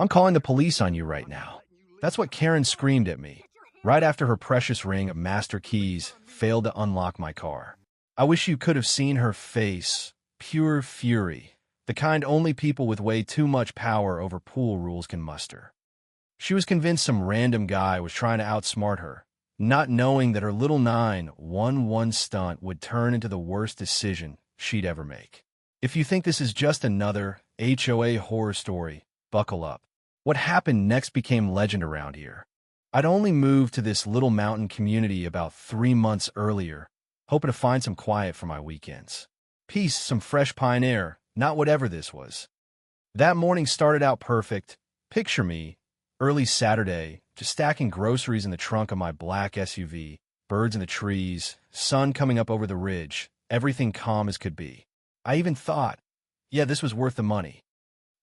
I'm calling the police on you right now. That's what Karen screamed at me, right after her precious ring of master keys failed to unlock my car. I wish you could have seen her face. Pure fury. The kind only people with way too much power over pool rules can muster. She was convinced some random guy was trying to outsmart her, not knowing that her little 911 stunt would turn into the worst decision she'd ever make. If you think this is just another HOA horror story, buckle up. What happened next became legend around here. I'd only moved to this little mountain community about 3 months earlier, hoping to find some quiet for my weekends. Peace, some fresh pine air, not whatever this was. That morning started out perfect. Picture me, early Saturday, just stacking groceries in the trunk of my black SUV, birds in the trees, sun coming up over the ridge, everything calm as could be. I even thought, yeah, this was worth the money.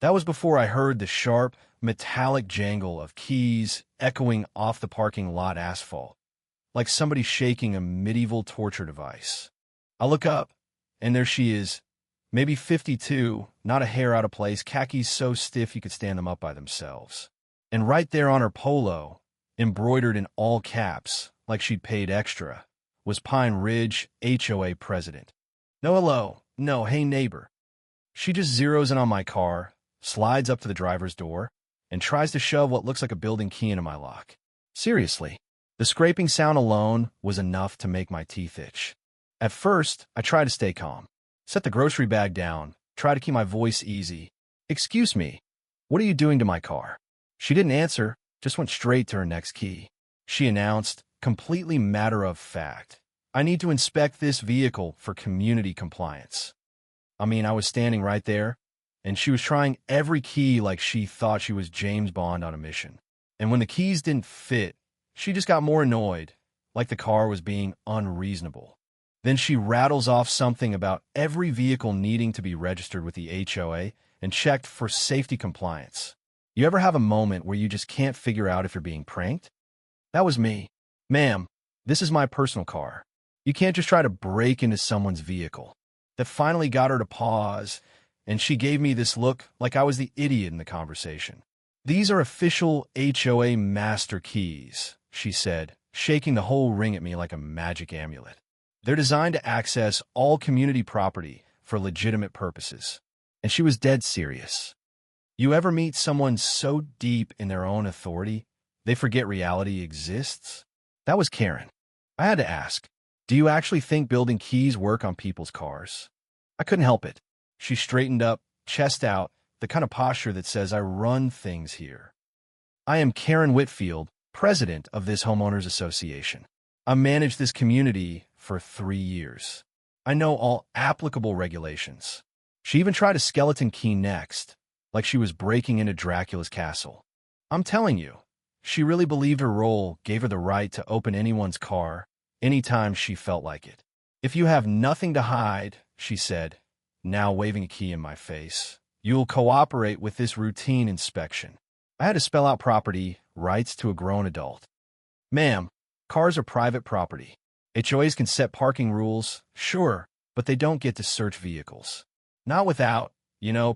That was before I heard the sharp, metallic jangle of keys echoing off the parking lot asphalt, like somebody shaking a medieval torture device. I look up, and there she is, maybe 52, not a hair out of place, khakis so stiff you could stand them up by themselves. And right there on her polo, embroidered in all caps, like she'd paid extra, was Pine Ridge HOA president. No hello, no hey neighbor. She just zeroes in on my car, slides up to the driver's door, and tries to shove what looks like a building key into my lock. Seriously, the scraping sound alone was enough to make my teeth itch. At first, I tried to stay calm, set the grocery bag down, try to keep my voice easy. Excuse me, what are you doing to my car? She didn't answer, just went straight to her next key. She announced, completely matter of fact, I need to inspect this vehicle for community compliance. I was standing right there, and she was trying every key like she thought she was James Bond on a mission. And when the keys didn't fit, she just got more annoyed, like the car was being unreasonable. Then she rattles off something about every vehicle needing to be registered with the HOA and checked for safety compliance. You ever have a moment where you just can't figure out if you're being pranked? That was me. Ma'am, this is my personal car. You can't just try to break into someone's vehicle. That finally got her to pause, and she gave me this look like I was the idiot in the conversation. These are official HOA master keys, she said, shaking the whole ring at me like a magic amulet. They're designed to access all community property for legitimate purposes. And she was dead serious. You ever meet someone so deep in their own authority, they forget reality exists? That was Karen. I had to ask, do you actually think building keys work on people's cars? I couldn't help it. She straightened up, chest out, the kind of posture that says I run things here. I am Karen Whitfield, president of this homeowners association. I managed this community for 3 years. I know all applicable regulations. She even tried a skeleton key next, like she was breaking into Dracula's castle. I'm telling you, she really believed her role gave her the right to open anyone's car anytime she felt like it. If you have nothing to hide, she said, now waving a key in my face, you'll cooperate with this routine inspection. I had to spell out property rights to a grown adult. Ma'am, cars are private property. HOAs can set parking rules, sure, but they don't get to search vehicles. Not without,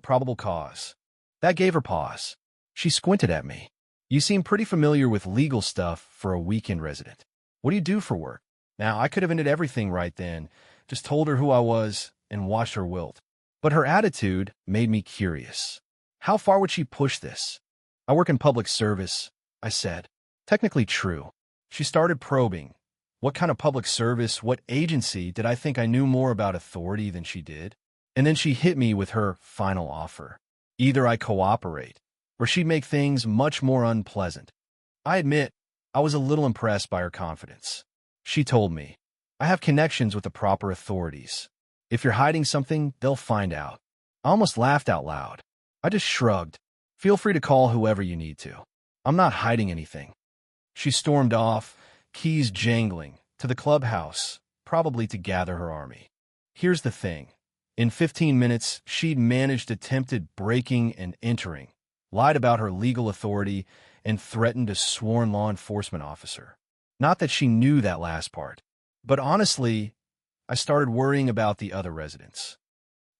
probable cause. That gave her pause. She squinted at me. You seem pretty familiar with legal stuff for a weekend resident. What do you do for work? Now, I could have ended everything right then, just told her who I was and watched her wilt. But her attitude made me curious. How far would she push this? I work in public service, I said. Technically true. She started probing. What kind of public service, what agency did I think I knew more about authority than she did? And then she hit me with her final offer. Either I cooperate, or she'd make things much more unpleasant. I admit, I was a little impressed by her confidence. She told me, I have connections with the proper authorities. If you're hiding something, they'll find out. I almost laughed out loud. I just shrugged. Feel free to call whoever you need to. I'm not hiding anything. She stormed off, keys jangling, to the clubhouse, probably to gather her army. Here's the thing. In 15 minutes, she'd managed attempted breaking and entering, lied about her legal authority, and threatened a sworn law enforcement officer. Not that she knew that last part, but honestly, I started worrying about the other residents.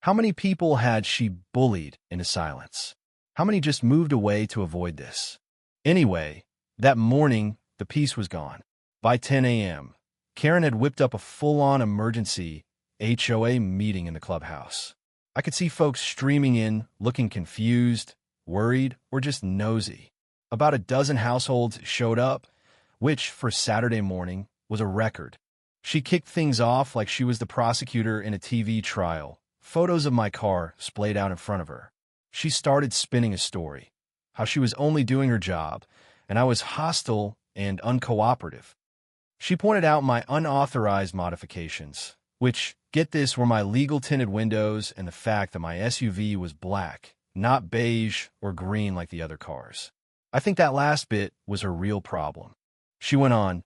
How many people had she bullied into silence? How many just moved away to avoid this? Anyway, that morning, the peace was gone. By 10 a.m., Karen had whipped up a full-on emergency HOA meeting in the clubhouse. I could see folks streaming in, looking confused, worried, or just nosy. About a dozen households showed up, which, for Saturday morning, was a record. She kicked things off like she was the prosecutor in a TV trial. Photos of my car splayed out in front of her. She started spinning a story, how she was only doing her job, and I was hostile and uncooperative. She pointed out my unauthorized modifications, which, get this, were my legal tinted windows and the fact that my SUV was black, not beige or green like the other cars. I think that last bit was her real problem. She went on,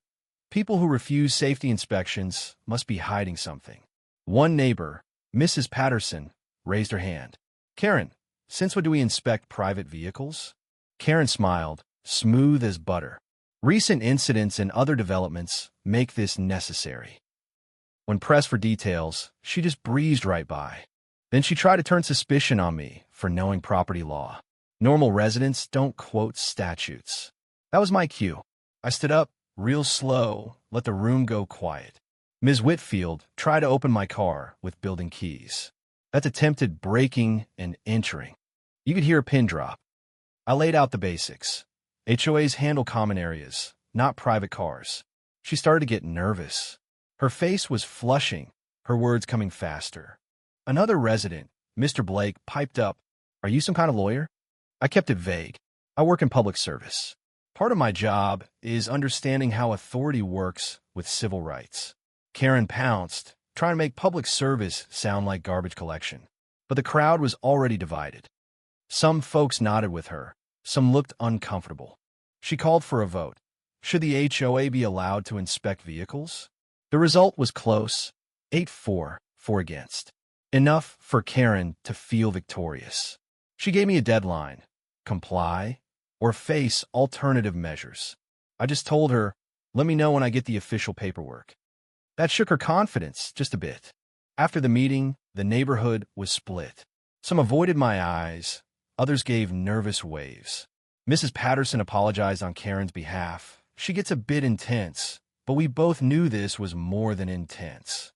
people who refuse safety inspections must be hiding something. One neighbor, Mrs. Patterson, raised her hand. Karen, since when do we inspect private vehicles? Karen smiled, smooth as butter. Recent incidents and other developments make this necessary. When pressed for details, she just breezed right by. Then she tried to turn suspicion on me for knowing property law. Normal residents don't quote statutes. That was my cue. I stood up, real slow, let the room go quiet. Ms. Whitfield tried to open my car with building keys. That's attempted breaking and entering. You could hear a pin drop. I laid out the basics. HOAs handle common areas, not private cars. She started to get nervous. Her face was flushing, her words coming faster. Another resident, Mr. Blake, piped up, "Are you some kind of lawyer?" I kept it vague. I work in public service. Part of my job is understanding how authority works with civil rights. Karen pounced, trying to make public service sound like garbage collection. But the crowd was already divided. Some folks nodded with her. Some looked uncomfortable. She called for a vote. Should the HOA be allowed to inspect vehicles? The result was close, 8-4, 4 against. Enough for Karen to feel victorious. She gave me a deadline, comply, or face alternative measures. I just told her, let me know when I get the official paperwork. That shook her confidence just a bit. After the meeting, the neighborhood was split. Some avoided my eyes, others gave nervous waves. Mrs. Patterson apologized on Karen's behalf. She gets a bit intense, but we both knew this was more than intense.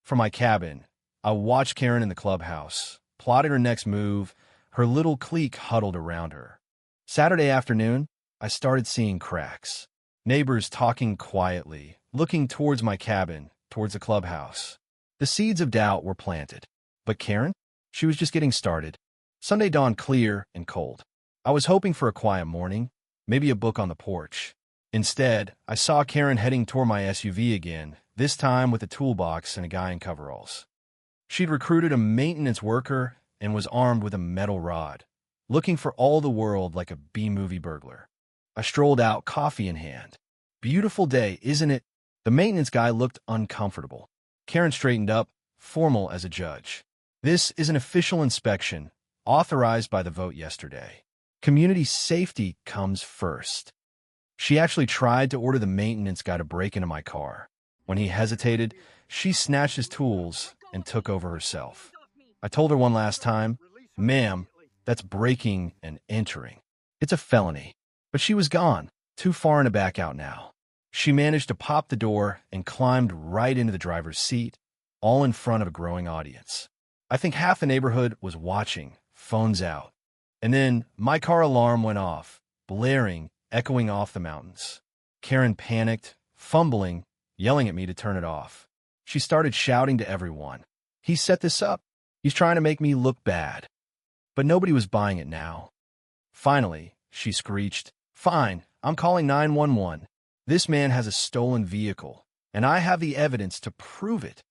From my cabin, I watched Karen in the clubhouse, plotting her next move, her little clique huddled around her. Saturday afternoon, I started seeing cracks. Neighbors talking quietly, looking towards my cabin, towards the clubhouse. The seeds of doubt were planted. But Karen? She was just getting started. Sunday dawned clear and cold. I was hoping for a quiet morning, maybe a book on the porch. Instead, I saw Karen heading toward my SUV again, this time with a toolbox and a guy in coveralls. She'd recruited a maintenance worker and was armed with a metal rod, looking for all the world like a B-movie burglar. I strolled out, coffee in hand. Beautiful day, isn't it? The maintenance guy looked uncomfortable. Karen straightened up, formal as a judge. This is an official inspection, authorized by the vote yesterday. Community safety comes first. She actually tried to order the maintenance guy to break into my car. When he hesitated, she snatched his tools and took over herself. I told her one last time, "Ma'am, that's breaking and entering. It's a felony." But she was gone, too far in to back out now. She managed to pop the door and climbed right into the driver's seat, all in front of a growing audience. I think half the neighborhood was watching, phones out. And then my car alarm went off, blaring, echoing off the mountains. Karen panicked, fumbling, yelling at me to turn it off. She started shouting to everyone, "He set this up. He's trying to make me look bad." But nobody was buying it now. Finally, she screeched, "Fine, I'm calling 911. This man has a stolen vehicle, and I have the evidence to prove it."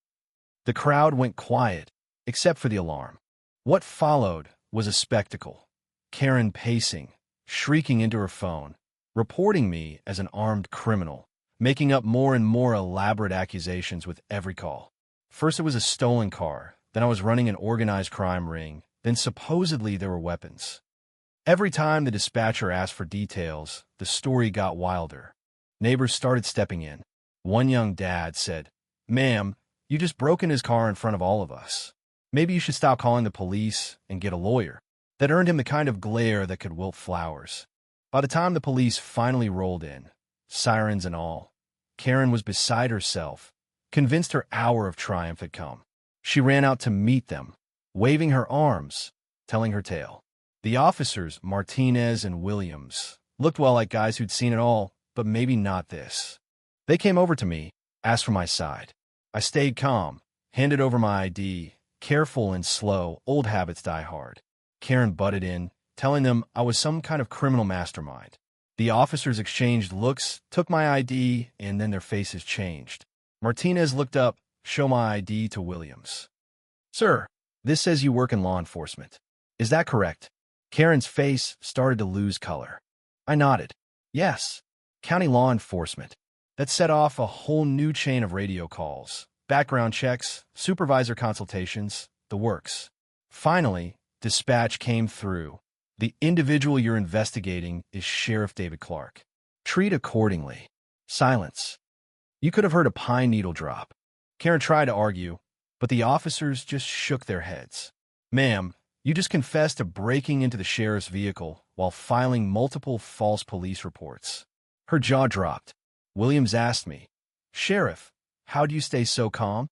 The crowd went quiet, except for the alarm. What followed was a spectacle. Karen pacing, shrieking into her phone, reporting me as an armed criminal, making up more and more elaborate accusations with every call. First it was a stolen car, then I was running an organized crime ring, then supposedly there were weapons. Every time the dispatcher asked for details, the story got wilder. Neighbors started stepping in. One young dad said, "Ma'am, you just broke in his car in front of all of us. Maybe you should stop calling the police and get a lawyer." that earned him the kind of glare that could wilt flowers. By the time the police finally rolled in, sirens and all, Karen was beside herself, convinced her hour of triumph had come. She ran out to meet them, waving her arms, telling her tale. The officers, Martinez and Williams, looked well like guys who'd seen it all, but maybe not this. They came over to me, asked for my side. I stayed calm, handed over my ID, careful and slow, old habits die hard. Karen butted in, telling them I was some kind of criminal mastermind. The officers exchanged looks, took my ID, and then their faces changed. Martinez looked up, show my ID to Williams. Sir, this says you work in law enforcement. Is that correct? Karen's face started to lose color. I nodded. Yes, county law enforcement. That set off a whole new chain of radio calls, background checks, supervisor consultations, the works. Finally, dispatch came through. The individual you're investigating is Sheriff David Clark. Treat accordingly. Silence. You could have heard a pine needle drop. Karen tried to argue, but the officers just shook their heads. Ma'am, you just confessed to breaking into the sheriff's vehicle while filing multiple false police reports. Her jaw dropped. Williams asked me, Sheriff, how do you stay so calm?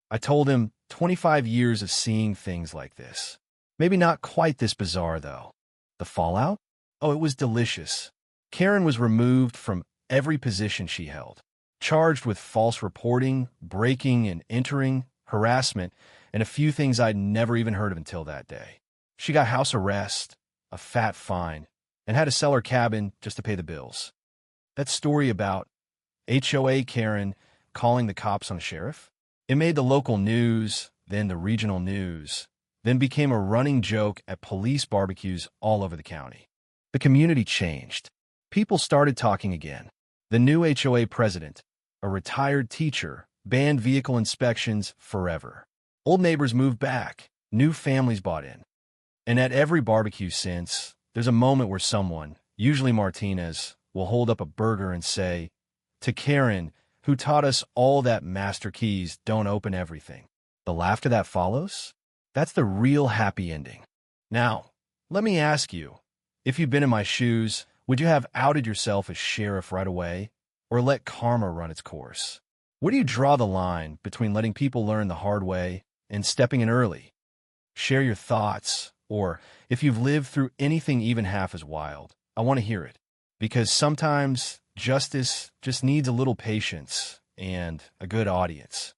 I told him 25 years of seeing things like this. Maybe not quite this bizarre, though. The fallout? Oh, it was delicious. Karen was removed from every position she held, charged with false reporting, breaking and entering, harassment, and a few things I'd never even heard of until that day. She got house arrest, a fat fine, and had to sell her cabin just to pay the bills. That story about HOA Karen calling the cops on the sheriff, it made the local news, then the regional news, then became a running joke at police barbecues all over the county. The community changed. People started talking again. The new HOA president, a retired teacher, banned vehicle inspections forever. Old neighbors moved back. New families bought in. And at every barbecue since, there's a moment where someone, usually Martinez, will hold up a burger and say, to Karen, who taught us all that master keys don't open everything. The laughter that follows? That's the real happy ending. Now, let me ask you, if you'd been in my shoes, would you have outed yourself as sheriff right away, or let karma run its course? Where do you draw the line between letting people learn the hard way and stepping in early? Share your thoughts, or if you've lived through anything even half as wild, I want to hear it. Because sometimes justice just needs a little patience and a good audience.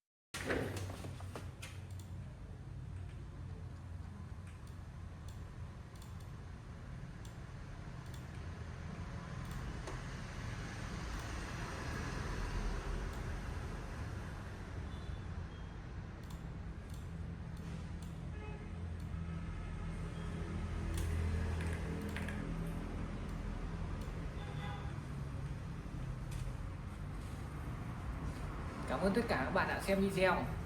Cảm ơn tất cả các bạn đã xem video.